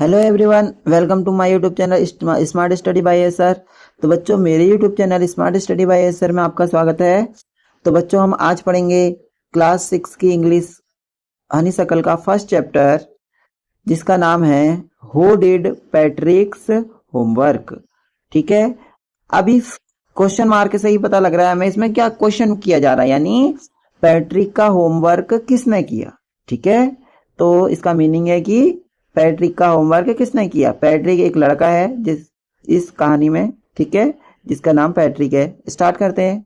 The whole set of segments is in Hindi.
Hello everyone, welcome to my YouTube channel smart study by SR. तो बच्चों, मेरे YouTube channel smart study by SR में आपका स्वागत है। तो बच्चों, हम आज पढ़ेंगे क्लास 6 की इंग्लिश हनीसकल का फर्स्ट चैप्टर, जिसका नाम है हु डिड पैट्रिक्स होमवर्क। ठीक है, अभी क्वेश्चन मार्क से ही पता लग रहा है हमें इसमें क्या क्वेश्चन किया जा रहा है, यानी पैट्रिक का होमवर्क किसने किया। ठीक है, तो इसका मीनिंग है कि पैट्रिक का होमवर्क किसने किया। पैट्रिक एक लड़का है जिस इस कहानी में, ठीक है, जिसका नाम पैट्रिक है। स्टार्ट करते हैं।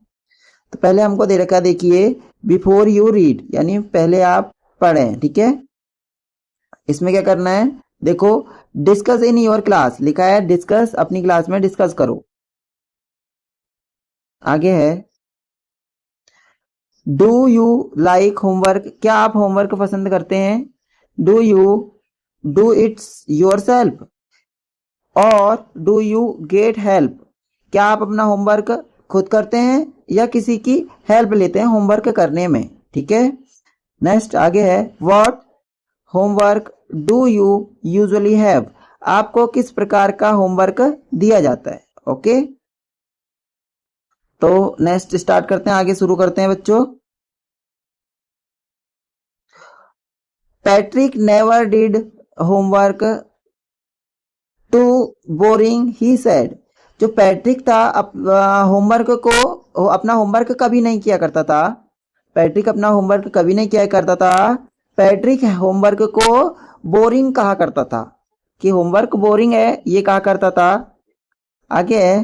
तो पहले हमको दे रखा, देखिए, बिफोर यू रीड, यानी पहले आप पढ़ें। ठीक है, इसमें क्या करना है, देखो, डिस्कस इन योर क्लास लिखा है, डिस्कस, अपनी क्लास में डिस्कस करो। आगे है, डू यू लाइक होमवर्क, क्या आप होमवर्क पसंद करते हैं। Do you do it's your self और डू यू गेट हेल्प, क्या आप अपना होमवर्क खुद करते हैं या किसी की हेल्प लेते हैं होमवर्क करने में। ठीक है, नेक्स्ट आगे है, what homework do you usually have, आपको किस प्रकार का होमवर्क दिया जाता है। ओके, तो नेक्स्ट स्टार्ट करते हैं, आगे शुरू करते हैं बच्चों। Patrick never did homework too boring he said, जो पैट्रिक था होमवर्क को अपना होमवर्क कभी नहीं किया करता था। पैट्रिक अपना होमवर्क कभी नहीं किया करता था। पैट्रिक होमवर्क को बोरिंग कहा करता था, कि होमवर्क बोरिंग है, ये कहा करता था। आगे है,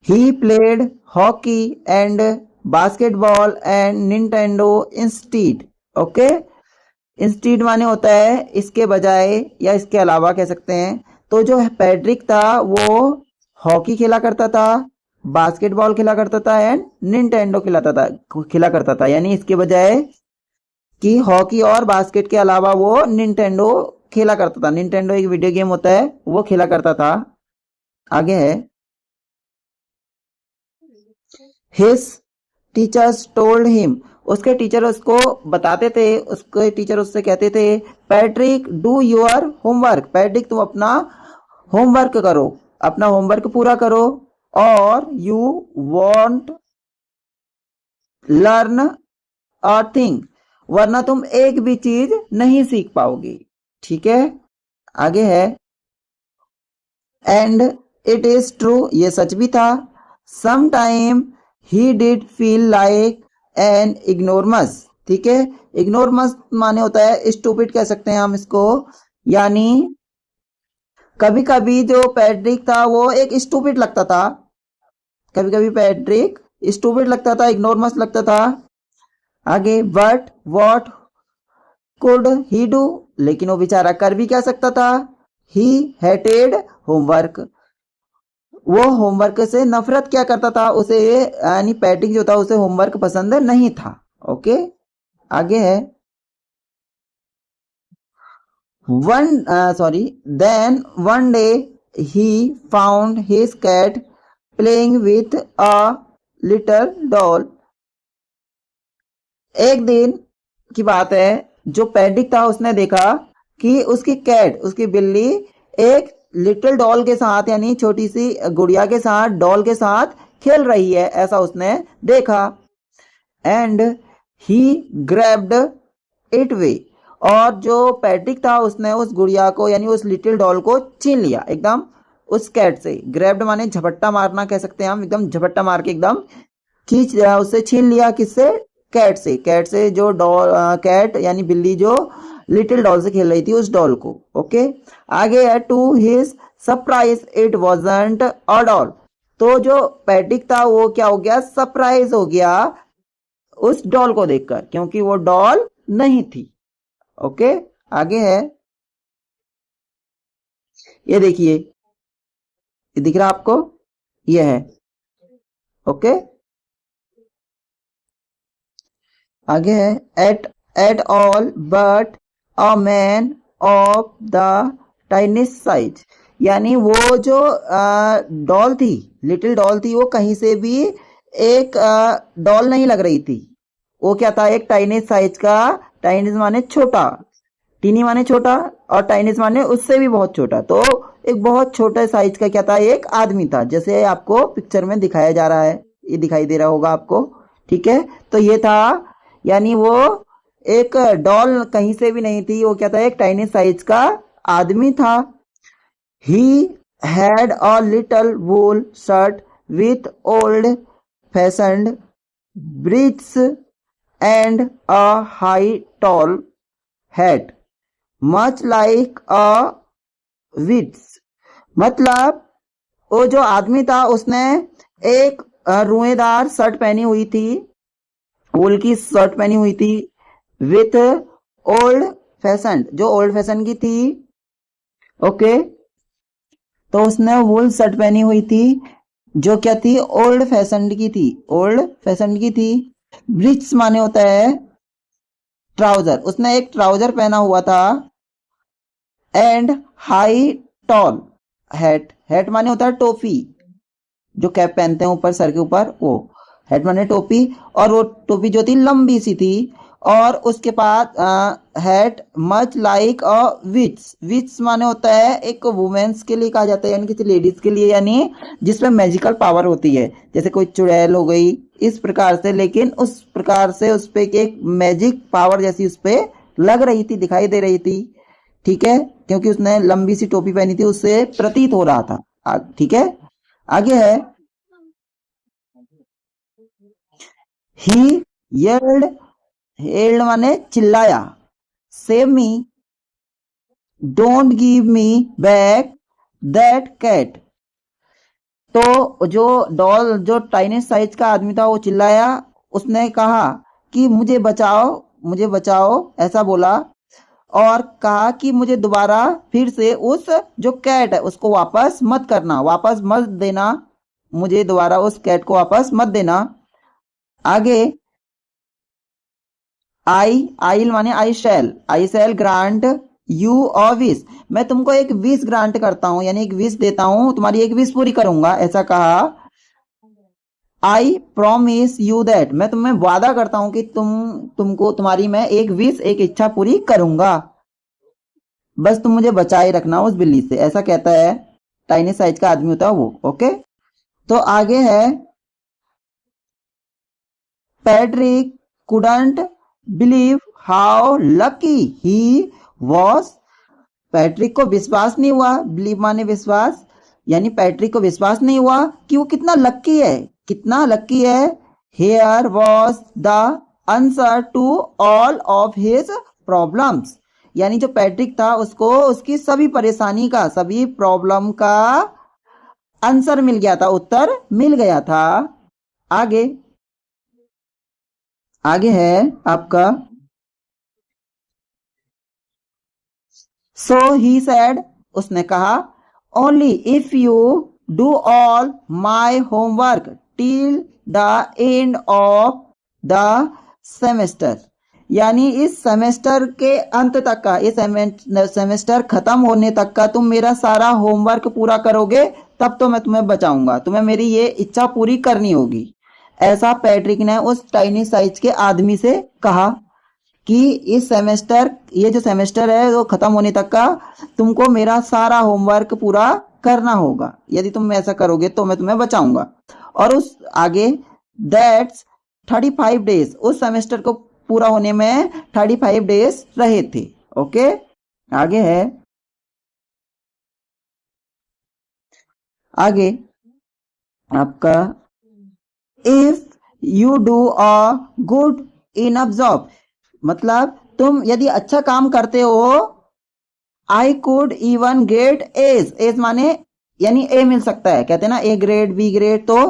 he played hockey and basketball and Nintendo instead. Okay, instead माने होता है इसके बजाय या इसके अलावा कह सकते हैं। तो जो पैट्रिक था वो हॉकी खेला करता था, बास्केटबॉल खेला करता था एंड निंटेंडो खेला करता था, यानी इसके बजाय कि हॉकी और बास्केट के अलावा वो निंटेंडो खेला करता था। निंटेंडो एक वीडियो गेम होता है, वो खेला करता था। आगे है, हिज टीचर्स टोल्ड हिम, उसके टीचर उसको बताते थे, उसके टीचर उससे कहते थे, Patrick do your homework, Patrick तुम अपना होमवर्क करो, अपना होमवर्क पूरा करो, और you want learn a thing, वरना तुम एक भी चीज नहीं सीख पाओगी। ठीक है, आगे है, एंड इट इज ट्रू, ये सच भी था। Some time he did feel like an ignoramus. ठीक है, इग्नोरमस माने होता है स्टूपिड, कह सकते हैं हम इसको, यानी कभी कभी जो पैट्रिक था वो एक स्टूपिड लगता था, कभी कभी पैट्रिक स्टूपिड लगता था, इग्नोरमस लगता था। आगे, but what could he do, लेकिन वो बेचारा कर भी क्या सकता था। ही हेटेड होमवर्क, वो होमवर्क से नफरत क्या करता था, उसे यानी पैट्रिक जो था उसे होमवर्क पसंद नहीं था। ओके, आगे है, then one day he found his cat playing with a little doll. एक दिन की बात है, जो पैट्रिक था उसने देखा कि उसकी कैट, उसकी बिल्ली, एक लिटिल डॉल के साथ, यानी छोटी सी गुड़िया के साथ, डॉल के साथ खेल रही है, ऐसा उसने देखा। And he grabbed it way, और जो पैट्रिक था उसने उस गुड़िया को, यानी उस लिटिल डॉल को छीन लिया एकदम उस कैट से। ग्रैब्ड माने झपट्टा मारना, कह सकते हैं हम, एकदम झपट्टा मार के एकदम खींच, उससे छीन लिया, किससे, कैट से। कैट से, जो डॉल, कैट यानी बिल्ली जो लिटिल डॉल से खेल रही थी, उस डॉल को। ओके, आगे है, to his surprise it wasn't a doll, तो जो पैट्रिक था वो क्या हो गया, सरप्राइज हो गया उस डॉल को देखकर, क्योंकि वो डॉल नहीं थी। ओके, आगे है, ये देखिए, ये दिख रहा आपको, ये है। ओके, आगे है, at all but a man of the tiniest size, यानी वो जो डॉल थी, लिटिल डॉल थी, वो कहीं से भी एक डॉल नहीं लग रही थी। वो क्या था, एक टाइनिस्ट साइज का, टाइनिस्ट माने छोटा, टीनी माने छोटा और टाइनीज माने उससे भी बहुत छोटा। तो एक बहुत छोटे साइज का क्या था, एक आदमी था, जैसे आपको पिक्चर में दिखाया जा रहा है, ये दिखाई दे रहा होगा आपको। ठीक है, तो ये था, यानी वो एक डॉल कहीं से भी नहीं थी, वो क्या था, एक टाइनी साइज का आदमी था। He had a little wool shirt with old fashioned breeches and a high tall hat much like a witch's. मतलब वो जो आदमी था उसने एक रुएदार शर्ट पहनी हुई थी, वूल की शर्ट पहनी हुई थी, विथ ओल्ड फैशन, जो ओल्ड फैशन की थी। ओके, तो उसने वूल शर्ट पहनी हुई थी जो क्या थी, ओल्ड फैशन की थी, ओल्ड फैशन की थी। ब्रिच माने होता है ट्राउजर, उसने एक ट्राउजर पहना हुआ था। And high tall hat, hat माने होता है टोपी, जो कैप पहनते हैं ऊपर सर के ऊपर, वो हैट माने टोपी। और वो टोपी जो थी लंबी सी थी, और उसके बाद हैट मच लाइक अ विच, विच माने होता है एक वुमेन्स के लिए कहा जाता है, यानी किसी लेडीज के लिए, यानी जिसमें मैजिकल पावर होती है, जैसे कोई चुड़ैल हो गई इस प्रकार से, लेकिन उस प्रकार से उस पे एक मैजिक पावर जैसी उस पे लग रही थी, दिखाई दे रही थी। ठीक है, क्योंकि उसने लंबी सी टोपी पहनी थी, उससे प्रतीत हो रहा था। ठीक है, आगे है, ही येल्ड, येल्ड माने चिल्लाया, save me, don't give me back that cat. तो जो डॉल, जो टाइनी साइज का आदमी था, वो चिल्लाया, उसने कहा कि मुझे बचाओ, मुझे बचाओ, ऐसा बोला, और कहा कि मुझे दोबारा फिर से उस जो कैट है उसको वापस मत करना, वापस मत देना, मुझे दोबारा उस कैट को वापस मत देना। आगे, आई माने आई शैल ग्रांट यू अ विश, मैं तुमको एक विश ग्रांट करता हूं, यानी एक विश देता हूं, तुम्हारी एक विश पूरी करूंगा, ऐसा कहा। आई प्रोमिस यू दैट, मैं तुम्हें वादा करता हूं कि तुमको तुम्हारी मैं एक विश, एक इच्छा पूरी करूंगा, बस तुम मुझे बचाए रखना उस बिल्ली से, ऐसा कहता है। टाइनी साइज का आदमी होता है वो। ओके, तो आगे है, Patrick couldn't believe how lucky he was, Patrick को विश्वास नहीं हुआ, बिलीव माने विश्वास, यानी पैट्रिक को विश्वास नहीं हुआ कि वो कितना लक्की है, कितना लक्की है। Here was the answer to all of his problems, यानी जो पैट्रिक था उसको उसकी सभी परेशानी का, सभी प्रॉब्लम का आंसर मिल गया था, उत्तर मिल गया था। आगे, आगे है आपका, सो ही सेड, उसने कहा, only if you do all my homework till the end of the semester, यानी इस सेमेस्टर के अंत तक का, ये सेमेस्टर खत्म होने तक का तुम मेरा सारा होमवर्क पूरा करोगे, तब तो मैं तुम्हें बचाऊंगा, तुम्हें मेरी ये इच्छा पूरी करनी होगी, ऐसा पैट्रिक ने उस टाइनी साइज के आदमी से कहा कि इस सेमेस्टर, ये जो सेमेस्टर है वो खत्म होने तक का तुमको मेरा सारा होमवर्क पूरा करना होगा, यदि तुम ऐसा करोगे तो मैं तुम्हें बचाऊंगा। और उस आगे, दैट्स 35 डेज, उस सेमेस्टर को पूरा होने में 35 डेज रहे थे। ओके, आगे है, आगे आपका, if you do a good enough job, मतलब तुम यदि अच्छा काम करते हो, I could even get A's, A's माने यानी ए मिल सकता है, कहते हैं ना ए ग्रेड बी ग्रेड। तो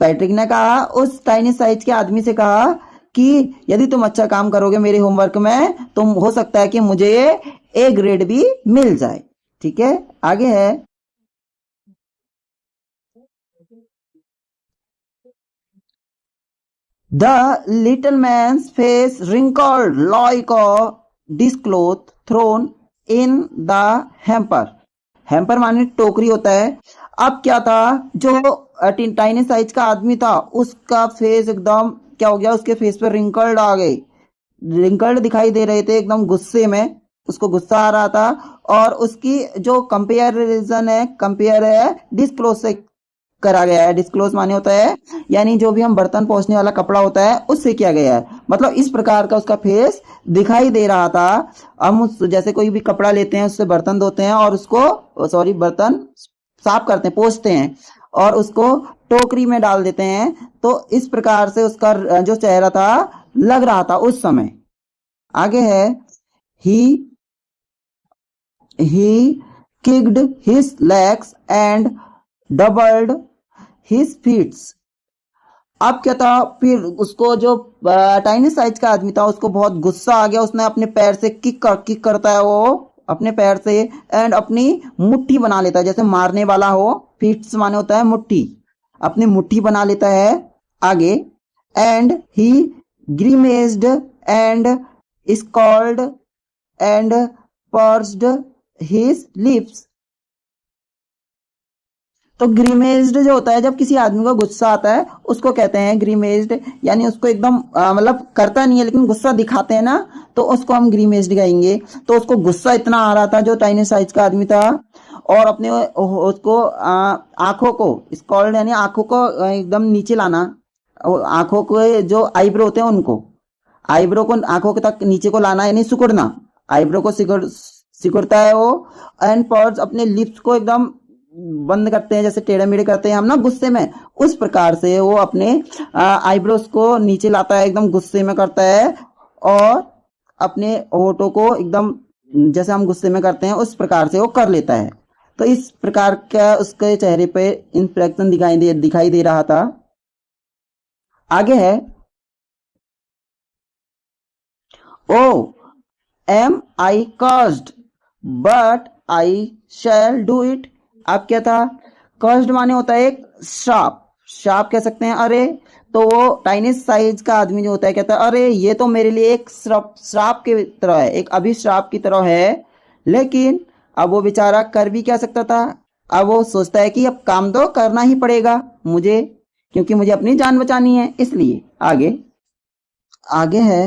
पैट्रिक ने कहा, उस टाइनी साइज के आदमी से कहा कि यदि तुम अच्छा काम करोगे मेरे होमवर्क में, तो हो सकता है कि मुझे ए ग्रेड भी मिल जाए। ठीक है, आगे है, The little man's face wrinkled like a dishcloth thrown in the hamper. Hamper माने टोकरी होता है। अब क्या था, जो टाइनी साइज का आदमी था उसका फेस एकदम क्या हो गया, उसके फेस पे रिंकल्ड आ गए, रिंकल्ड दिखाई दे रहे थे, एकदम गुस्से में। उसको गुस्सा आ रहा था और उसकी जो कंपेयर है डिस्क्लोज से करा गया है। डिस्क्लोज माने होता है यानी जो भी हम बर्तन पोंछने वाला कपड़ा होता है उससे किया गया है। मतलब इस प्रकार का उसका फेस दिखाई दे रहा था। हम जैसे कोई भी कपड़ा लेते हैं उससे बर्तन धोते हैं और उसको बर्तन साफ करते हैं, पोंछते हैं और उसको टोकरी में डाल देते हैं। तो इस प्रकार से उसका जो चेहरा था लग रहा था उस समय। आगे है ही kicked his legs and doubled his feet। अब क्या था, फिर उसको जो टाइनी साइज का आदमी था उसको बहुत गुस्सा आ गया। उसने अपने पैर से किक करता है वो अपने पैर से एंड अपनी मुट्ठी बना लेता है जैसे मारने वाला हो। फीट्स माने होता है मुट्ठी, अपनी मुट्ठी बना लेता है। आगे and he grimaced and scowled and pursed his lips. तो ग्रीमेज्ड जो होता है जब किसी आदमी को गुस्सा आता है उसको कहते हैं ग्रीमेज्ड, यानी उसको एकदम मतलब करता नहीं है लेकिन गुस्सा दिखाते हैं ना, तो उसको हम ग्रीमेज्ड कहेंगे। तो उसको गुस्सा इतना आ रहा था जो टाइनी साइज का आदमी था और अपने उसको आंखों को स्कॉल्ड यानी आंखों को एकदम नीचे लाना, आंखों को जो आईब्रो होते हैं उनको आईब्रो को आंखों के तक नीचे को लाना यानी सिकुड़ना, आईब्रो को सिकुड़ता है वो। एंड पर्स अपने लिप्स को एकदम बंद करते हैं जैसे टेढ़े मेढ़े करते हैं हम ना गुस्से में, उस प्रकार से वो अपने आईब्रोज को नीचे लाता है, एकदम गुस्से में करता है और अपने होठों को एकदम जैसे हम गुस्से में करते हैं उस प्रकार से वो कर लेता है। तो इस प्रकार का उसके चेहरे पे इंस्प्रेशन दिखाई दे रहा था। आगे है oh my cursed but I shall do it. अब क्या था, कॉज्ड माने होता है एक श्राप कह सकते हैं। अरे तो वो टाइनी साइज का आदमी जो होता है कहता है अरे ये तो मेरे लिए एक श्राप की तरह है, एक अभिश्राप की तरह है। लेकिन अब वो बेचारा कर भी क्या सकता था, अब वो सोचता है कि अब काम तो करना ही पड़ेगा मुझे, क्योंकि मुझे अपनी जान बचानी है इसलिए। आगे है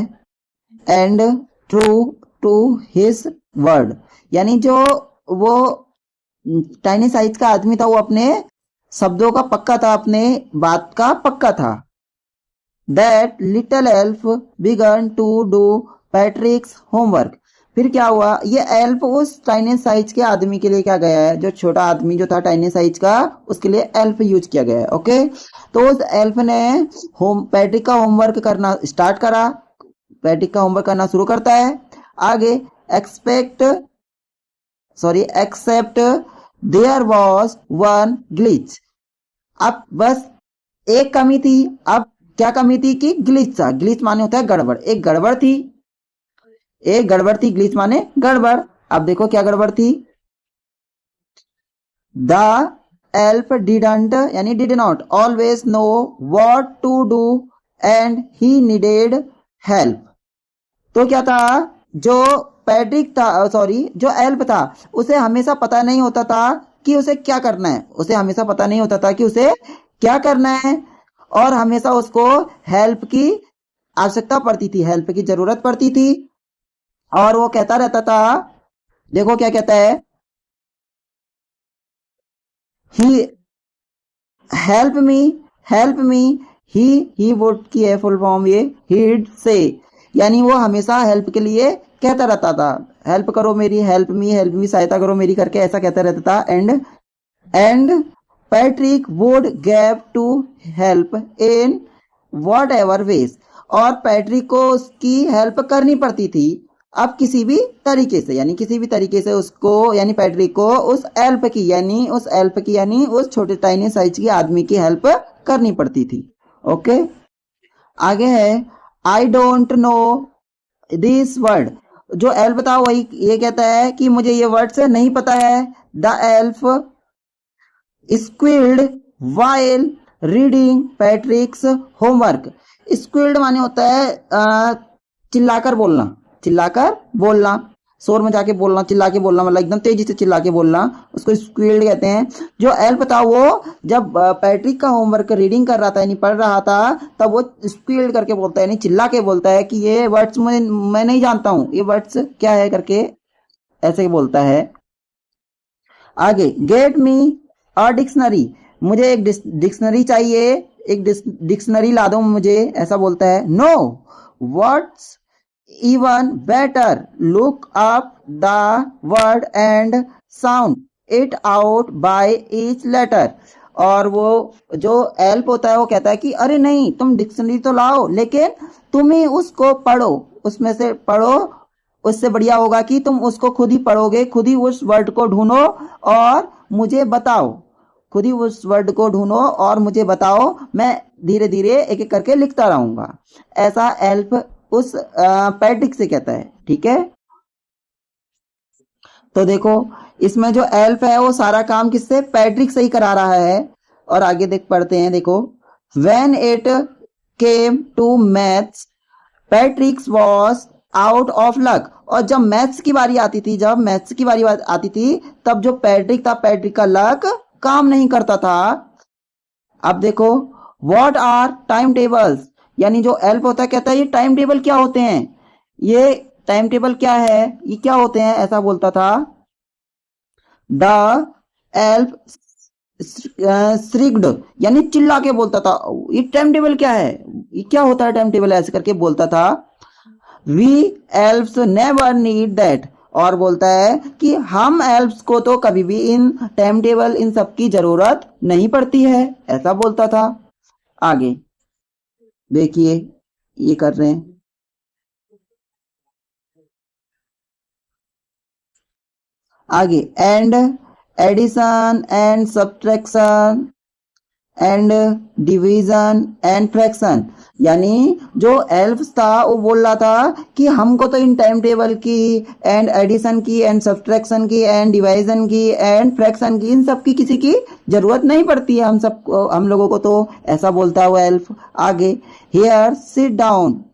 and true to his word, यानी जो वो टाइनी साइज का आदमी था वो अपने शब्दों का पक्का था, अपने बात का पक्का था। That little elf began to do Patrick's homework. फिर क्या हुआ, ये एल्फ उस टाइनी साइज के आदमी के लिए क्या गया है, जो छोटा आदमी जो था टाइनी साइज का उसके लिए एल्फ यूज किया गया है। ओके, तो उस एल्फ ने पैट्रिक का होमवर्क करना स्टार्ट करा, पैट्रिक का होमवर्क करना शुरू करता है। आगे except there was one glitch. अब बस एक कमी थी। अब क्या कमी थी कि ग्लिच था, ग्लिच माने होता है गड़बड़, एक गड़बड़ थी, ग्लिच माने गड़बड़। अब देखो क्या गड़बड़ थी, द एल्फ डिडंट यानी did not always know what to do and he needed help. तो क्या था, जो पैट्रिक था जो एल्फ था उसे हमेशा पता नहीं होता था कि उसे क्या करना है, और हमेशा उसको हेल्प की आवश्यकता पड़ती थी, हेल्प की जरूरत पड़ती थी। और वो कहता रहता था, देखो क्या कहता है, ही हेल्प मी ही वुड की है फुल फॉर्म ये हीड से, यानी वो हमेशा हेल्प के लिए कहता रहता था, हेल्प करो मेरी, हेल्प मी सहायता करो मेरी करके ऐसा कहता रहता था। And Patrick would give to help in whatever ways, और पैट्रिक को उसकी हेल्प करनी पड़ती थी अब किसी भी तरीके से उसको यानी पैट्रिक को उस एल्फ की यानी उस छोटे टाइनी साइज की आदमी की हेल्प करनी पड़ती थी। ओके, आगे है I don't know this word. जो एल्फ था वही ये कहता है कि मुझे ये वर्ड से नहीं पता है। The elf squealed while reading Patrick's homework. Squealed माने होता है चिल्लाकर बोलना, शोर मचा के बोलना, चिल्ला के बोलना, मतलब एकदम तेजी से चिल्ला के बोलना, उसको स्क्विल्ड कहते हैं। जो एल्फ था वो जब पैट्रिक का होमवर्क रीडिंग कर रहा था यानी पढ़ रहा था तब वो स्क्विल्ड करके बोलता है यानी चिल्ला के बोलता है कि ये वर्ड्स मैं नहीं जानता हूँ, ये वर्ड्स क्या है करके ऐसे बोलता है। आगे, गेट मी अ डिक्शनरी, मुझे एक डिक्शनरी चाहिए, एक डिक्शनरी ला दो मुझे, ऐसा बोलता है। No, what's even better, look up the word and sound it out by each letter. और वो जो एल्प होता है वो कहता है कि अरे नहीं, तुम डिक्शनरी तो लाओ, लेकिन तुम ही उसको पढ़ो, उसमें से पढ़ो, उससे बढ़िया होगा कि तुम उसको खुद ही पढ़ोगे, खुद ही उस वर्ड को ढूंढो और मुझे बताओ, खुद ही उस वर्ड को ढूंढो और मुझे बताओ, मैं धीरे धीरे एक एक करके लिखता रहूंगा। ऐसा एल्प उस पैट्रिक से कहता है। ठीक है, तो देखो इसमें जो एल्फ है वो सारा काम किससे, पैट्रिक से ही करा रहा है। और आगे देख पढ़ते हैं, देखो, when it came to maths Patrick's was out of luck. और जब मैथ्स की बारी आती थी, जब मैथ्स की बारी आती थी, तब जो पैट्रिक था, पैट्रिक का लक काम नहीं करता था। अब देखो, व्हाट आर टाइम टेबल्स, यानी जो एल्फ होता है कहता है ये टाइम टेबल क्या होते हैं, ये टाइम टेबल क्या है, ये क्या होते हैं, ऐसा बोलता था। द एल्फ श्रिग्ड, यानी चिल्ला के बोलता था, ये टाइम टेबल क्या है, ये क्या होता है टाइम टेबल, ऐसे करके बोलता था। We elves never need that, और बोलता है कि हम एल्फ्स को तो कभी भी इन टाइम टेबल इन सब की जरूरत नहीं पड़ती है, ऐसा बोलता था। आगे देखिए, ये कर रहे हैं। आगे, and addition and subtraction and division and fraction, यानी जो एल्फ था वो बोल रहा था कि हमको तो इन टाइम टेबल की एंड एडिशन की एंड सब्ट्रैक्शन की एंड डिवीजन की एंड फ्रैक्शन की, इन सब की किसी की जरूरत नहीं पड़ती है, हम सबको, हम लोगों को तो, ऐसा बोलता हुआ एल्फ। आगे, here sit down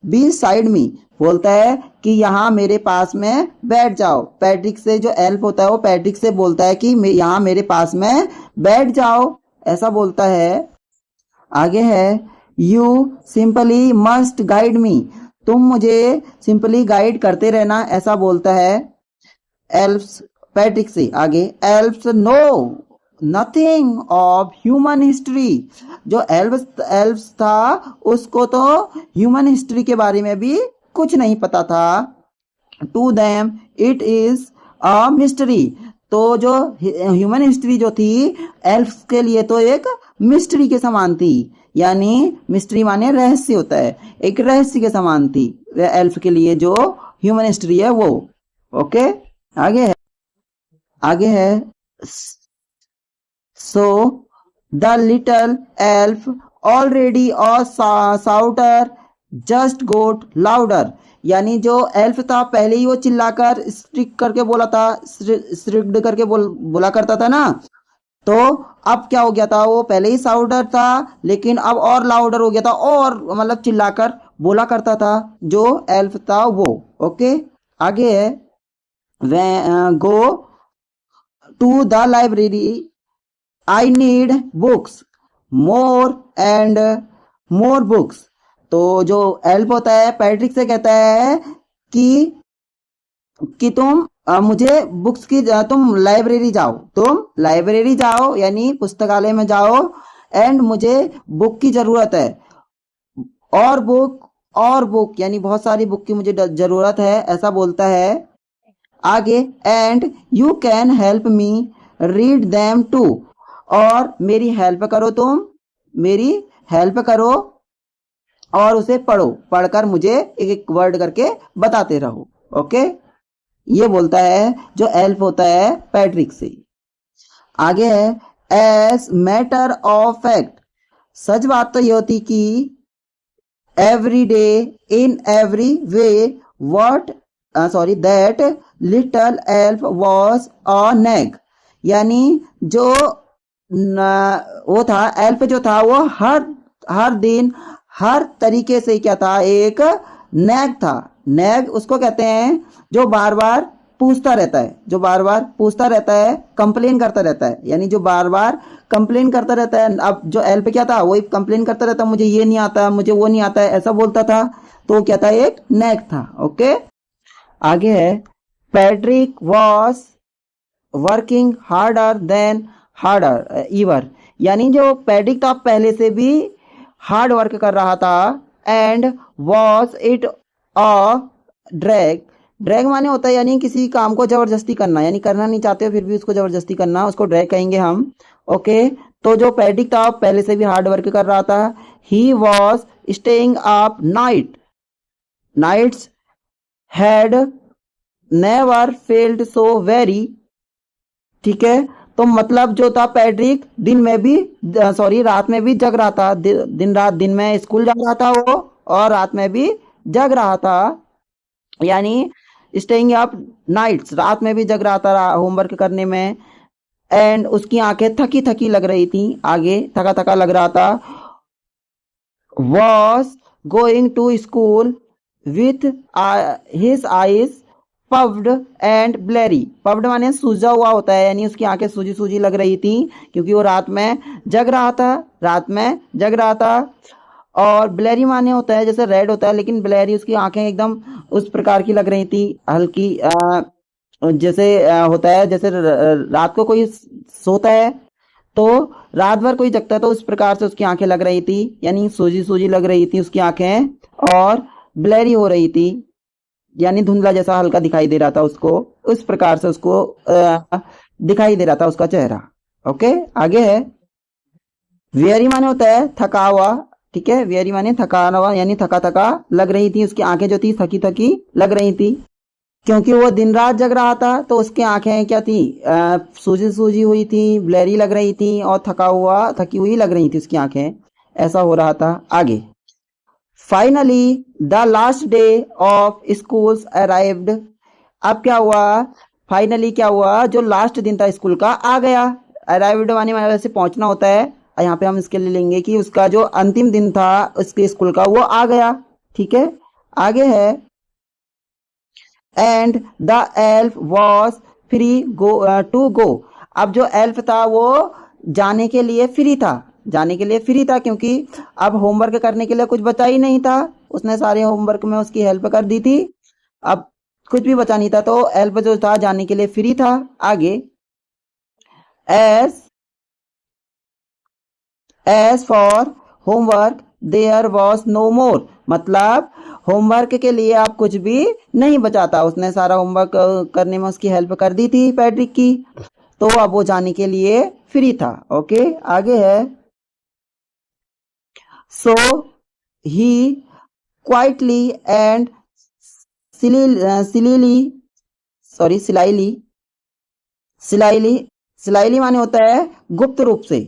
beside me, बोलता है कि यहाँ मेरे पास में बैठ जाओ। पैट्रिक से जो एल्फ होता है वो पैट्रिक से बोलता है कि यहाँ मेरे पास में बैठ जाओ, ऐसा बोलता है। आगे है, you simply must guide me, तुम मुझे सिंपली गाइड करते रहना, ऐसा बोलता है एल्फ्स पैट्रिक से। आगे, elves know nothing of human history, जो एल्फ्स था उसको तो ह्यूमन हिस्ट्री के बारे में भी कुछ नहीं पता था। To them it is a mystery, तो जो ह्यूमन हिस्ट्री जो थी एल्फ्स के लिए तो एक मिस्ट्री के समान थी, यानी मिस्ट्री माने रहस्य होता है, एक रहस्य के समान थी एल्फ के लिए जो ह्यूमन हिस्ट्री है वो। ओके, आगे है so the little elf already a shouter just got louder, यानी जो एल्फ था पहले ही वो चिल्लाकर स्ट्रिक करके बोला था, स्ट्रिक्ड करके बोला करता था ना, तो अब क्या हो गया था, वो पहले ही साउडर था लेकिन अब और लाउडर हो गया था, और मतलब चिल्लाकर बोला करता था जो एल्फ था वो। ओके, आगे है, go to the library I need books more and more books, तो जो एल्फ होता है पैट्रिक से कहता है कि तुम मुझे बुक्स की, तुम लाइब्रेरी जाओ, तुम लाइब्रेरी जाओ यानी पुस्तकालय में जाओ, एंड मुझे बुक की जरूरत है, और बुक यानी बहुत सारी बुक की मुझे जरूरत है, ऐसा बोलता है। आगे, and you can help me read them too, और मेरी हेल्प करो, तुम मेरी हेल्प करो और उसे पढ़ो, पढ़कर मुझे एक एक वर्ड करके बताते रहो। ओके, ये बोलता है जो एल्फ होता है पैट्रिक से। आगे है, एज मैटर ऑफ फैक्ट, सच बात तो ये होती कि every day in every way what that little elf was a nag, यानी जो वो था एल्फ जो था वो हर दिन हर तरीके से क्या था, एक नैग था। नैग उसको कहते हैं जो बार बार पूछता रहता है, जो बार बार पूछता रहता है, कंप्लेन करता रहता है, यानी जो बार बार कंप्लेन करता रहता है। अब जो एल्फ क्या था, वही कंप्लेन करता रहता, मुझे ये नहीं आता, मुझे वो नहीं आता है, ऐसा बोलता था, तो क्या था, एक नैग था। ओके, आगे है, Patrick was working harder than harder ever, यानी जो पैट्रिक था पहले से भी हार्ड वर्क कर रहा था। And was it a drag, drag माने होता है यानी किसी काम को जबरदस्ती करना, यानी करना नहीं चाहते हो फिर भी उसको जबरदस्ती करना, उसको ड्रैग कहेंगे हम। ओके, तो जो पैट्रिक था पहले से भी हार्ड वर्क कर रहा था। He was staying up night, nights had never failed so very, ठीक है। तो मतलब जो था पैट्रिक दिन में भी, सॉरी रात में भी जग रहा था, दिन रात, दिन में स्कूल जा रहा था वो और रात में भी जग रहा था, यानी स्टेइंग अप नाइट्स, रात में भी जग रहा था होमवर्क करने में। एंड उसकी आंखें थकी थकी लग रही थी, आगे थका थका लग रहा था। Was going to school with his eyes puffed and blurry, puffed माने सूजा हुआ होता है, यानी उसकी आंखें सूजी सूजी लग रही थी क्योंकि वो रात में जग रहा था, रात में जग रहा था। और ब्लैरी माने होता है जैसे रेड होता है, लेकिन ब्लैरी उसकी आंखें एकदम उस प्रकार की लग रही थी, हल्की जैसे होता है जैसे रात को कोई सोता है तो रात भर कोई जगता है तो उस प्रकार से उसकी आंखें लग रही थी, यानी सूजी सूजी लग रही थी उसकी आंखें, और ब्लैरी हो रही थी, यानी धुंधला जैसा हल्का दिखाई दे रहा था उसको, उस प्रकार से उसको दिखाई दे रहा था उसका चेहरा। ओके, आगे है वेरी माने होता है थका हुआ, ठीक है। वेरी माने थका हुआ, यानी थका थका लग रही थी उसकी आंखें, जो थी थकी थकी लग रही थी क्योंकि वो दिन रात जग रहा था, तो उसकी आंखें क्या थी, सूजी सूजी हुई थी, ब्लैरी लग रही थी और थका हुआ थकी हुई लग रही थी उसकी आंखें, ऐसा हो रहा था। आगे finally the last day of schools arrived, अब क्या हुआ, फाइनली क्या हुआ, जो लास्ट दिन था स्कूल का आ गया। अराइव्ड माने वैसे पहुंचना होता है, यहाँ पे हम इसके लिए लेंगे कि उसका जो अंतिम दिन था उसके स्कूल का वो आ गया, ठीक है। आगे है and the elf was free go to go, अब जो एल्फ था वो जाने के लिए फ्री था, जाने के लिए फ्री था क्योंकि अब होमवर्क करने के लिए कुछ बचा ही नहीं था, उसने सारे होमवर्क में उसकी हेल्प कर दी थी, अब कुछ भी बचा नहीं था, तो एल्फ जो था जाने के लिए फ्री था। आगे as as for homework there was no more, मतलब होमवर्क के लिए आप कुछ भी नहीं बचाता, उसने सारा होमवर्क करने में उसकी हेल्प कर दी थी पैट्रिक की, तो अब वो जाने के लिए फ्री था। ओके, आगे है सो ही क्वाइटली एंड सिलीली, सॉरी सिलाइली, सिलाइली, सिलाइली माने होता है गुप्त रूप से,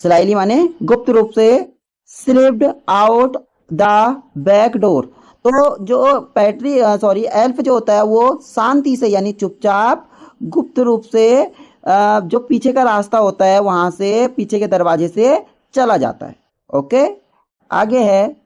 सिलाइली माने गुप्त रूप से, slipped out the back door, तो जो पैट्री सॉरी एल्फ जो होता है वो शांति से यानी चुपचाप गुप्त रूप से जो पीछे का रास्ता होता है वहां से पीछे के दरवाजे से चला जाता है। ओके, आगे है,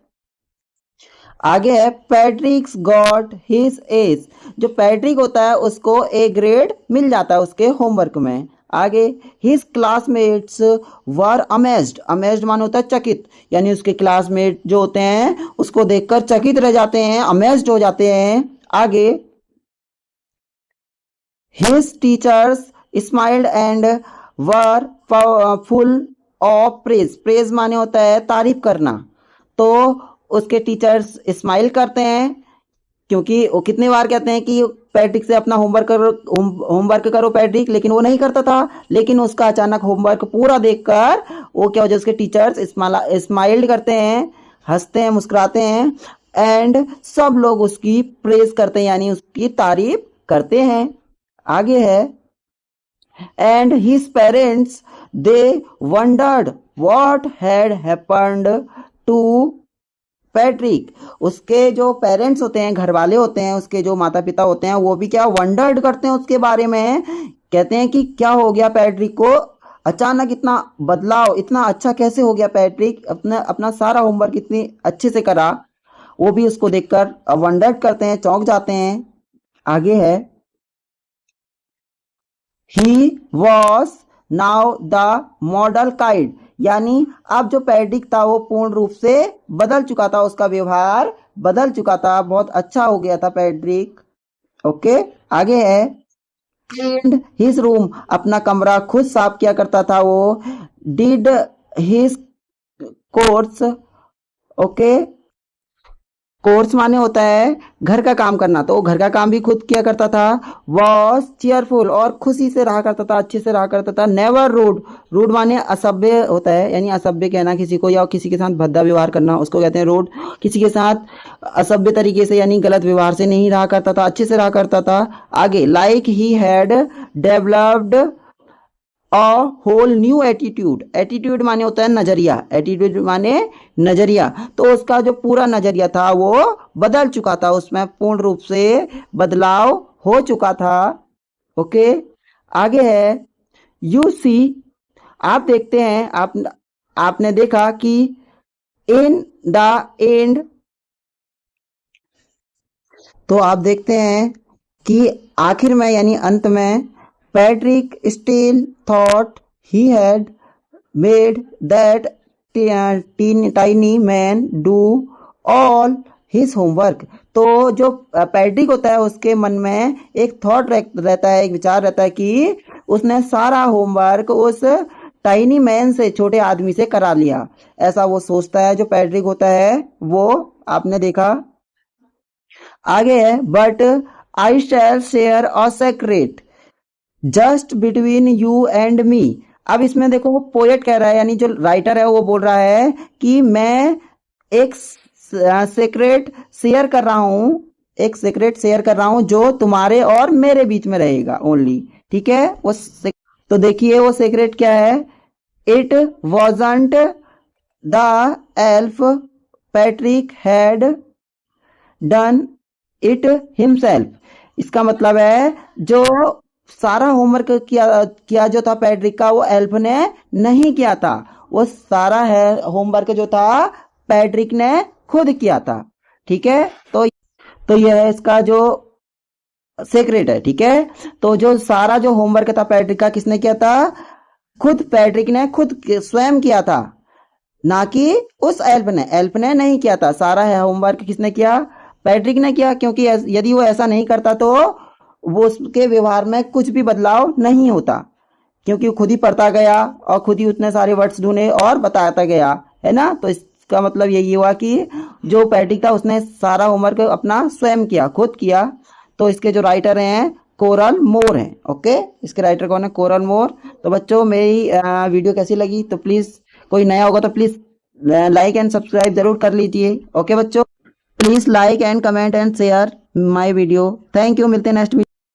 आगे है पैट्रिक्स गॉट हिज एस, जो पैट्रिक होता है उसको ए ग्रेड मिल जाता है उसके होमवर्क में। आगे हिज क्लासमेट्स वर अमेज्ड, अमेज्ड मान होता है चकित, यानी उसके क्लासमेट जो होते हैं उसको देखकर चकित रह जाते हैं, अमेज्ड हो जाते हैं। आगे his teachers smiled and were full of praise, praise माने होता है तारीफ करना, तो उसके टीचर्स स्माइल करते हैं क्योंकि वो कितने बार कहते हैं कि पैट्रिक से अपना होमवर्क करो, होमवर्क करो पैट्रिक, लेकिन वो नहीं करता था, लेकिन उसका अचानक होमवर्क पूरा देखकर वो क्या हो जाए, उसके टीचर्स स्माइल्ड करते हैं, हंसते हैं, मुस्कुराते हैं, एंड सब लोग उसकी प्रेज करते हैं यानी उसकी तारीफ करते हैं। आगे है and his parents they wondered what had happened to Patrick, उसके जो पेरेंट्स होते हैं, घर वाले होते हैं, उसके जो माता पिता होते हैं वो भी क्या वंडर्ड करते हैं उसके बारे में, कहते हैं कि क्या हो गया पैट्रिक को, अचानक इतना बदलाव, इतना अच्छा कैसे हो गया पैट्रिक, अपना अपना सारा होमवर्क इतनी अच्छे से करा, वो भी उसको देखकर वंडर्ड करते हैं, चौंक जाते हैं। आगे है he was now the model kind, यानी अब जो पैट्रिक था वो पूर्ण रूप से बदल चुका था, उसका व्यवहार बदल चुका था, बहुत अच्छा हो गया था पैट्रिक। ओके, आगे है क्लीन्ड हिज रूम, अपना कमरा खुद साफ किया करता था वो। Did his course, okay, course माने होता है घर का काम करना, तो वो घर का काम भी खुद किया करता था। वॉज चीयरफुल, और खुशी से रहा करता था, अच्छे से रहा करता था। नेवर रूड, रूड माने असभ्य होता है, यानी असभ्य कहना किसी को, या किसी के साथ भद्दा व्यवहार करना, उसको कहते हैं रूड। किसी के साथ असभ्य तरीके से यानी गलत व्यवहार से नहीं रहा करता था, अच्छे से रहा करता था। आगे, like he had developed a whole new attitude, attitude माने होता है नजरिया, एटीट्यूड माने नजरिया, तो उसका जो पूरा नजरिया था वो बदल चुका था, उसमें पूर्ण रूप से बदलाव हो चुका था। ओके, आगे है यू सी, आप देखते हैं, आपने देखा कि इन द एंड, तो आप देखते हैं कि आखिर में यानी अंत में, Patrick still thought he had made that tiny man do all his homework, तो जो पैट्रिक होता है उसके मन में एक थॉट रहता है, एक विचार रहता है कि उसने सारा होमवर्क उस टाइनी मैन से, छोटे आदमी से करा लिया, ऐसा वो सोचता है जो पैट्रिक होता है वो, आपने देखा। आगे है but I shall share a secret just between you and me, अब इसमें देखो वो पोएट कह रहा है, यानी जो राइटर है वो बोल रहा है कि मैं एक सेक्रेट शेयर कर रहा हूं, एक सेक्रेट शेयर कर रहा हूं जो तुम्हारे और मेरे बीच में रहेगा ओनली, ठीक है। तो देखिए वो सेक्रेट क्या है, it wasn't the elf Patrick had done it himself, इसका मतलब है जो सारा होमवर्क किया किया जो था पैट्रिक का, वो एल्फ ने नहीं किया था, वो सारा है होमवर्क जो था पैट्रिक ने खुद किया था, ठीक है। तो यह है इसका जो सीक्रेट है, ठीक है। तो जो सारा जो होमवर्क था पैट्रिक का किसने किया था, खुद पैट्रिक ने खुद स्वयं किया था, ना कि उस एल्फ ने नहीं किया था। सारा है होमवर्क किसने किया, पैट्रिक ने किया, क्योंकि यदि वो ऐसा नहीं करता तो वो उसके व्यवहार में कुछ भी बदलाव नहीं होता, क्योंकि वो खुद ही पढ़ता गया और खुद ही उतने सारे वर्ड्स ढूंढे और बताता गया, है ना। तो इसका मतलब यही हुआ कि जो पैट्रिक था उसने सारा होमवर्क अपना स्वयं किया, खुद किया। तो इसके जो राइटर हैं कोरल मोर हैं, ओके, इसके राइटर कौन है, कोरल मोर। तो बच्चों मेरी वीडियो कैसी लगी, तो प्लीज़ कोई नया होगा तो प्लीज़ लाइक एंड सब्सक्राइब जरूर कर लीजिए, ओके बच्चों। Please like and comment and share my video, thank you, मिलते हैं नेक्स्ट